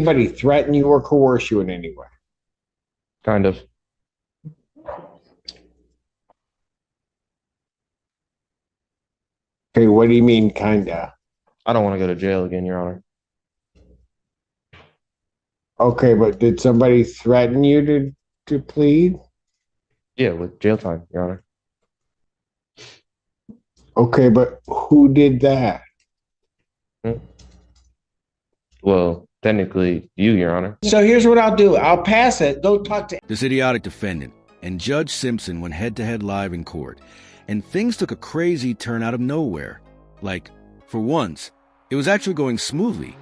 Anybody threaten you or coerce you in any way? Kind of. Okay, what do you mean, kinda? I don't want to go to jail again, Your Honor. Okay, but did somebody threaten you to plead? Yeah, with jail time, Your Honor. Okay, but who did that? Hmm. Well, technically, you, Your Honor. So here's what I'll do. I'll pass it. Go talk to This idiotic defendant and Judge Simpson went head-to-head live in court, and things took a crazy turn out of nowhere. Like, for once, it was actually going smoothly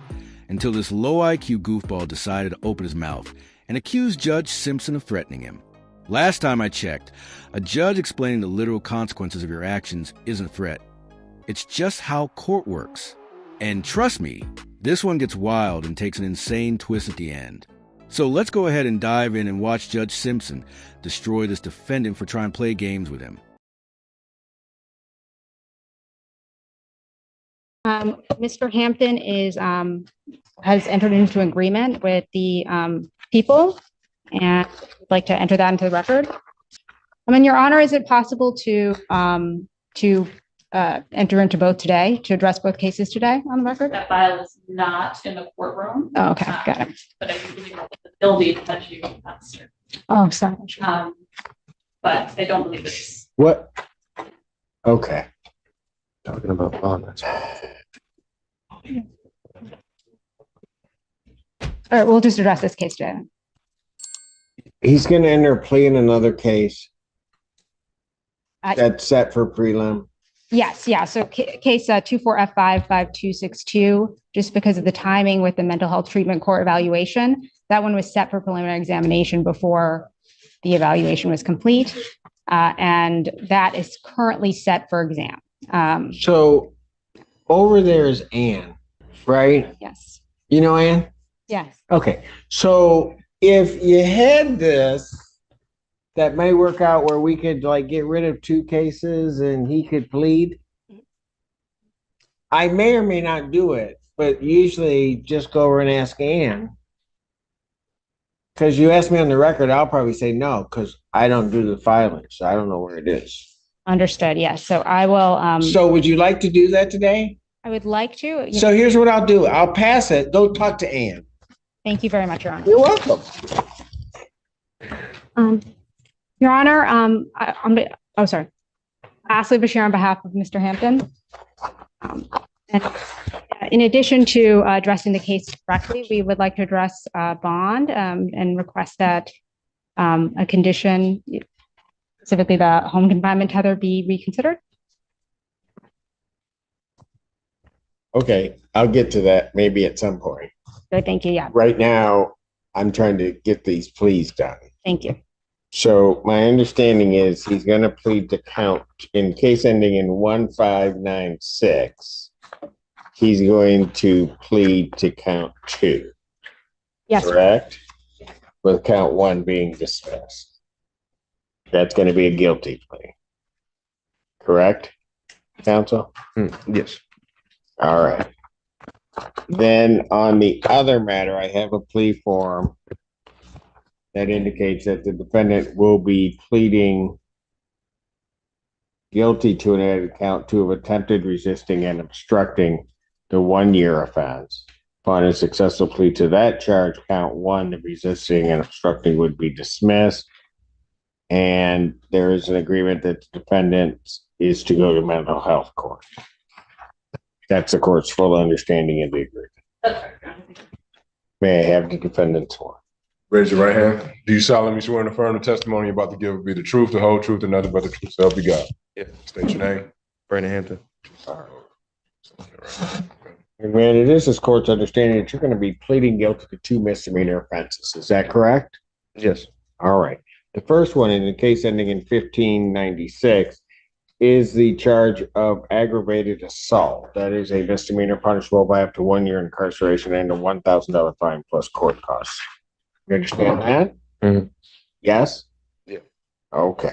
until this low IQ goofball decided to open his mouth and accuse Judge Simpson of threatening him. Last time I checked, a judge explaining the literal consequences of your actions isn't a threat. It's just how court works. And trust me, this one gets wild and takes an insane twist at the end. So let's go ahead and dive in and watch Judge Simpson destroy this defendant for trying to play games with him. Mr. Hampton has entered into an agreement with the people, and would like to enter that into the record. Your Honor, is it possible to enter into both today, to address both cases today on the record? That file is not in the courtroom. Oh, okay, got it. But I do believe that they'll be touch you faster. Oh, sorry. But I don't believe it's. what? Okay. Talking about bond. All right, we'll just address this case today. He's going to enter a plea in another case Uh, that's set for prelim. Yes, yeah. So case 24F55262, just because of the timing with the mental health treatment court evaluation, that one was set for preliminary examination before the evaluation was complete. And that is currently set for exam. So over there is Ann, right? Yes. You know Ann? Yes. Okay. So if you had this, that may work out where we could like get rid of two cases and he could plead. I may or may not do it, but usually just go over and ask Ann. Because you asked me on the record, I'll probably say no, because I don't do the filing, so I don't know where it is. Understood. Yes. So I will. So would you like to do that today? I would like to. So here's what I'll do. I'll pass it. Go talk to Ann. Thank you very much, Your Honor. You're welcome. Your Honor, sorry. Ashley Bashir on behalf of Mr. Hampton. And in addition to addressing the case directly, we would like to address bond and request that a condition, specifically the home confinement tether, be reconsidered. Okay, I'll get to that maybe at some point. Good, thank you. Yeah, Right now, I'm trying to get these pleas done. thank you. So my understanding is he's going to plead to count in case ending in 1596. He's going to plead to count 2. Yes, Correct? With count 1 being dismissed. That's going to be a guilty plea. Correct, counsel? Yes. All right. Then on the other matter, I have a plea form that indicates that the defendant will be pleading guilty to an added count 2 of attempted resisting and obstructing the 1-year offense. Upon a successful plea to that charge, count 1, the resisting and obstructing, would be dismissed. And there is an agreement that the defendant is to go to mental health court. That's the court's full understanding of the agreement. That's right. May I have the defendant's sworn? Raise your right hand. Do you solemnly swear and affirm the testimony you're about to give will be the truth, the whole truth, and nothing but the truth, so help you God? Yeah. State your name. Brandon Hampton. Man, it is this court's understanding that you're going to be pleading guilty to 2 misdemeanor offenses. Is that correct? Yes. All right. The first one, in the case ending in 1596, is the charge of aggravated assault. That is a misdemeanor punishable by up to 1 year incarceration and a $1,000 fine plus court costs. You understand that? Mhm. Yes? Yeah. Okay.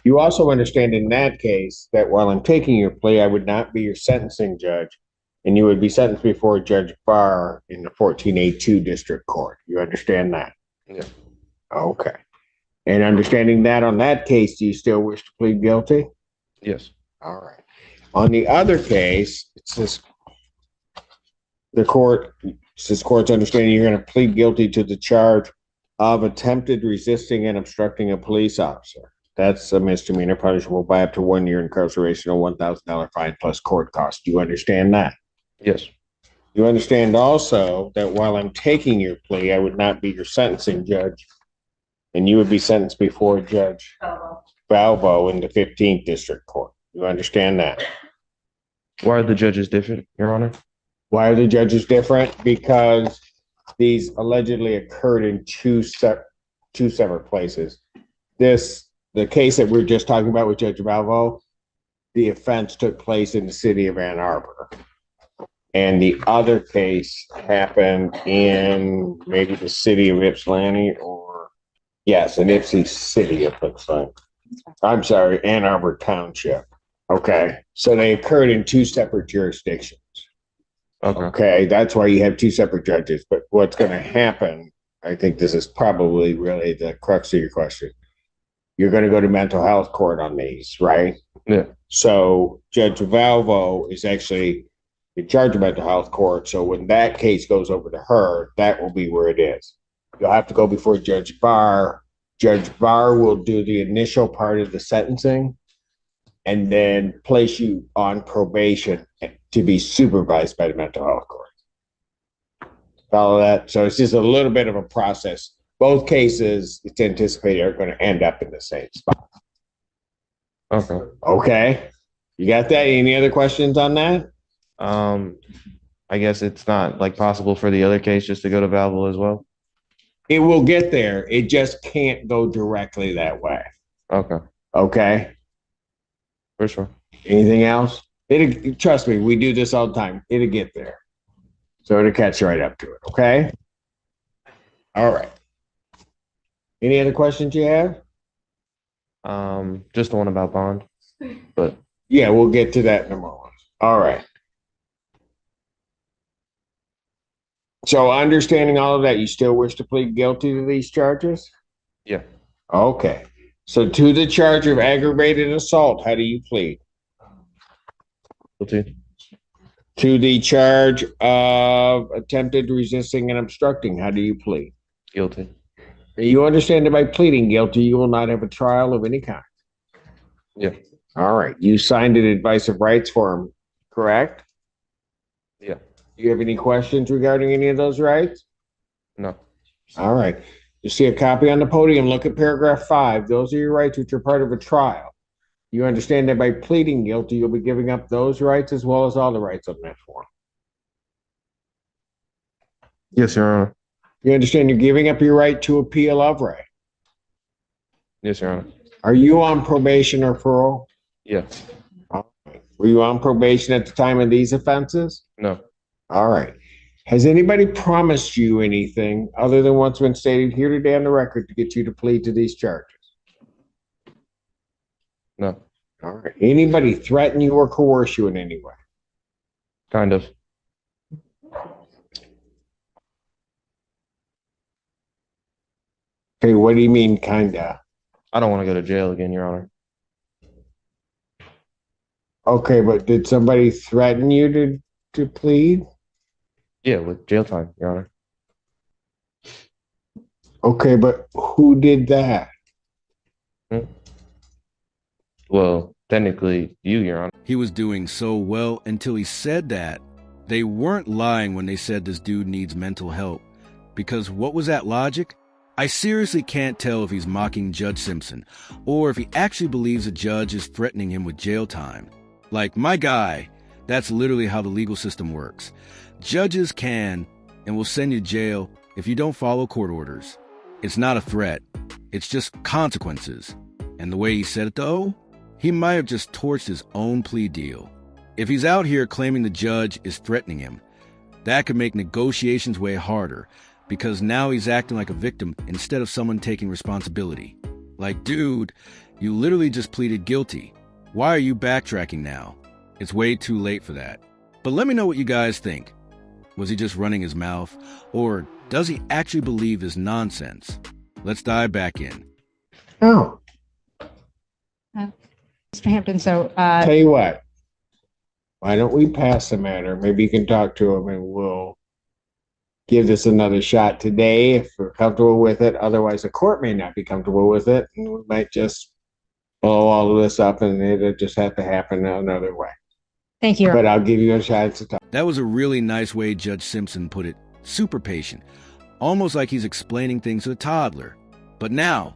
You also understand in that case that while I'm taking your plea, I would not be your sentencing judge. and you would be sentenced before Judge Barr in the 14A2 District Court. You understand that? Yeah. Okay. And understanding that on that case, do you still wish to plead guilty? Yes. All right. On the other case, it says court's understanding you're going to plead guilty to the charge of attempted resisting and obstructing a police officer. That's a misdemeanor punishable by up to 1 year incarceration or $1,000 fine plus court costs. Do you understand that? Yes. You understand also that while I'm taking your plea, I would not be your sentencing judge, and you would be sentenced before Judge Balbo in the 15th District Court. You understand that? Why are the judges different, Your Honor? Why are the judges different? Because these allegedly occurred in two separate places. The case that we're just talking about with Judge Balbo, the offense took place in the city of Ann Arbor. And the other case happened in maybe the city of Ypsilanti in Ypsi City of Ypsilanti. I'm sorry, Ann Arbor Township. Okay. So they occurred in two separate jurisdictions. Okay. That's why you have two separate judges. But what's going to happen, I think this is probably really the crux of your question. You're going to go to mental health court on these, right? Yeah. So Judge Valvo is actually in charge of mental health court. So when that case goes over to her, that will be where it is. You'll have to go before Judge Barr. Judge Barr will do the initial part of the sentencing and then place you on probation to be supervised by the mental health court. Follow that? So it's just a little bit of a process. Both cases, it's anticipated, are going to end up in the same spot. Okay. Okay. You got that? Any other questions on that? I guess it's not like possible for the other case just to go to Valvo as well. It will get there. It just can't go directly that way. Okay. Okay. For sure. Anything else? Trust me, we do this all the time. It'll get there. So it'll catch right up to it. Okay. All right. Any other questions you have? Just the one about bond, but Yeah, we'll get to that in a moment. All right. So understanding all of that, you still wish to plead guilty to these charges? yeah. Okay. So to the charge of aggravated assault, how do you plead? Guilty. To the charge of attempted resisting and obstructing, how do you plead? Guilty. You understand that by pleading guilty, you will not have a trial of any kind. Yeah. All right. You signed an advice of rights form, correct? Yeah. Do you have any questions regarding any of those rights? No. All right. You see a copy on the podium. Look at paragraph 5. Those are your rights which are part of a trial. You understand that by pleading guilty, you'll be giving up those rights as well as all the rights on that form. Yes, Your Honor. You understand you're giving up your right to appeal of right. Yes, Your Honor. Are you on probation or parole? Yeah. All right. Were you on probation at the time of these offenses? No. All right. Has anybody promised you anything other than what's been stated here today on the record to get you to plead to these charges? No. All right. Anybody threaten you or coerce you in any way? Kind of. Okay, what do you mean, kinda? I don't want to go to jail again, Your Honor. Okay, but did somebody threaten you to plead? Yeah, with jail time, Your Honor. Okay, but who did that? Well, technically, you, Your Honor. He was doing so well until he said that. They weren't lying when they said this dude needs mental help. Because what was that logic? I seriously can't tell if he's mocking Judge Simpson or if he actually believes a judge is threatening him with jail time. Like, my guy, that's literally how the legal system works. Judges can and will send you to jail if you don't follow court orders. It's not a threat. It's just consequences. And the way he said it, though, he might have just torched his own plea deal. If he's out here claiming the judge is threatening him, that could make negotiations way harder, because now he's acting like a victim instead of someone taking responsibility. Like, dude, you literally just pleaded guilty. Why are you backtracking now? It's way too late for that. But let me know what you guys think. Was he just running his mouth? Or does he actually believe this nonsense? Let's dive back in. Oh, Mr. Hampton, so, tell you what. Why don't we pass the matter? Maybe you can talk to him and we'll give this another shot today if we're comfortable with it. Otherwise, the court may not be comfortable with it, and we might just blow all of this up and it'll just have to happen another way. thank you. But I'll give you a shot to talk. That was a really nice way Judge Simpson put it. Super patient. Almost like he's explaining things to a toddler. But now,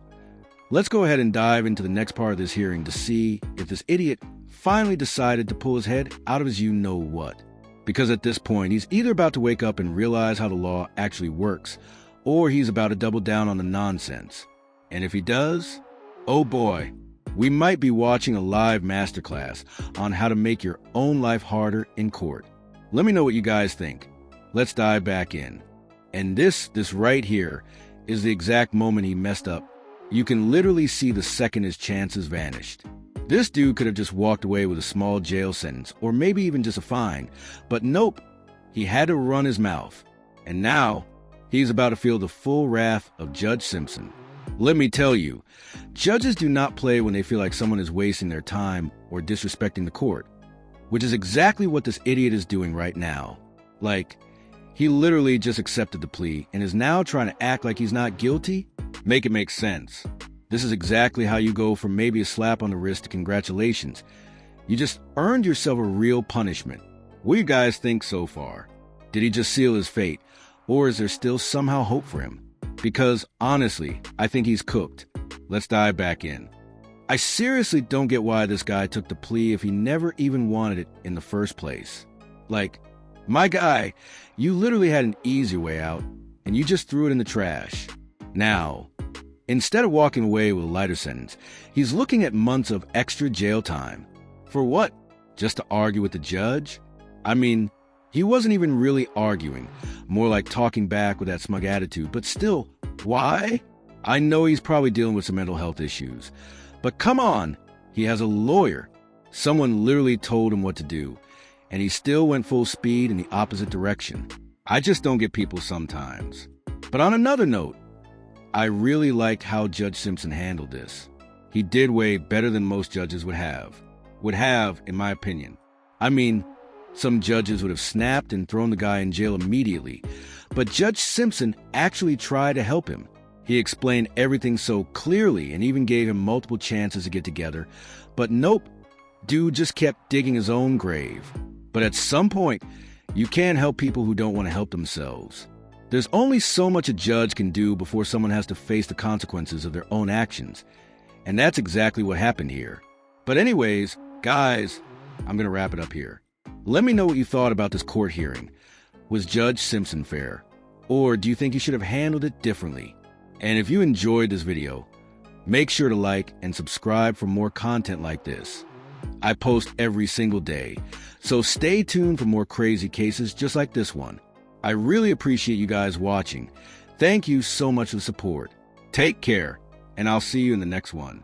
let's go ahead and dive into the next part of this hearing to see if this idiot finally decided to pull his head out of his you-know-what. Because at this point, he's either about to wake up and realize how the law actually works, or he's about to double down on the nonsense. And if he does, oh boy, we might be watching a live masterclass on how to make your own life harder in court. Let me know what you guys think. Let's dive back in. And this right here is the exact moment he messed up. You can literally see the second his chances vanished. This dude could have just walked away with a small jail sentence, or maybe even just a fine. But nope, he had to run his mouth. And now, he's about to feel the full wrath of Judge Simpson. Let me tell you, judges do not play when they feel like someone is wasting their time or disrespecting the court, which is exactly what this idiot is doing right now. Like, he literally just accepted the plea and is now trying to act like he's not guilty? Make it make sense. This is exactly how you go from maybe a slap on the wrist to congratulations. You just earned yourself a real punishment. What do you guys think so far? Did he just seal his fate? Or is there still somehow hope for him? Because honestly, I think he's cooked. Let's dive back in. I seriously don't get why this guy took the plea if he never even wanted it in the first place. Like, my guy, you literally had an easy way out, and you just threw it in the trash. Now, instead of walking away with a lighter sentence, he's looking at months of extra jail time. For what? Just to argue with the judge? I mean, he wasn't even really arguing, more like talking back with that smug attitude, but still, why? I know he's probably dealing with some mental health issues, but come on, he has a lawyer. Someone literally told him what to do, and he still went full speed in the opposite direction. I just don't get people sometimes. But on another note, I really liked how Judge Simpson handled this. He did way better than most judges would have, in my opinion. I mean, some judges would have snapped and thrown the guy in jail immediately, but Judge Simpson actually tried to help him. He explained everything so clearly and even gave him multiple chances to get together, but nope, dude just kept digging his own grave. But at some point, you can't help people who don't want to help themselves. There's only so much a judge can do before someone has to face the consequences of their own actions, and that's exactly what happened here. But anyways, guys, I'm going to wrap it up here. Let me know what you thought about this court hearing. Was Judge Simpson fair? Or do you think he should have handled it differently? And if you enjoyed this video, make sure to like and subscribe for more content like this. I post every single day, so stay tuned for more crazy cases just like this one. I really appreciate you guys watching. Thank you so much for the support. Take care, and I'll see you in the next one.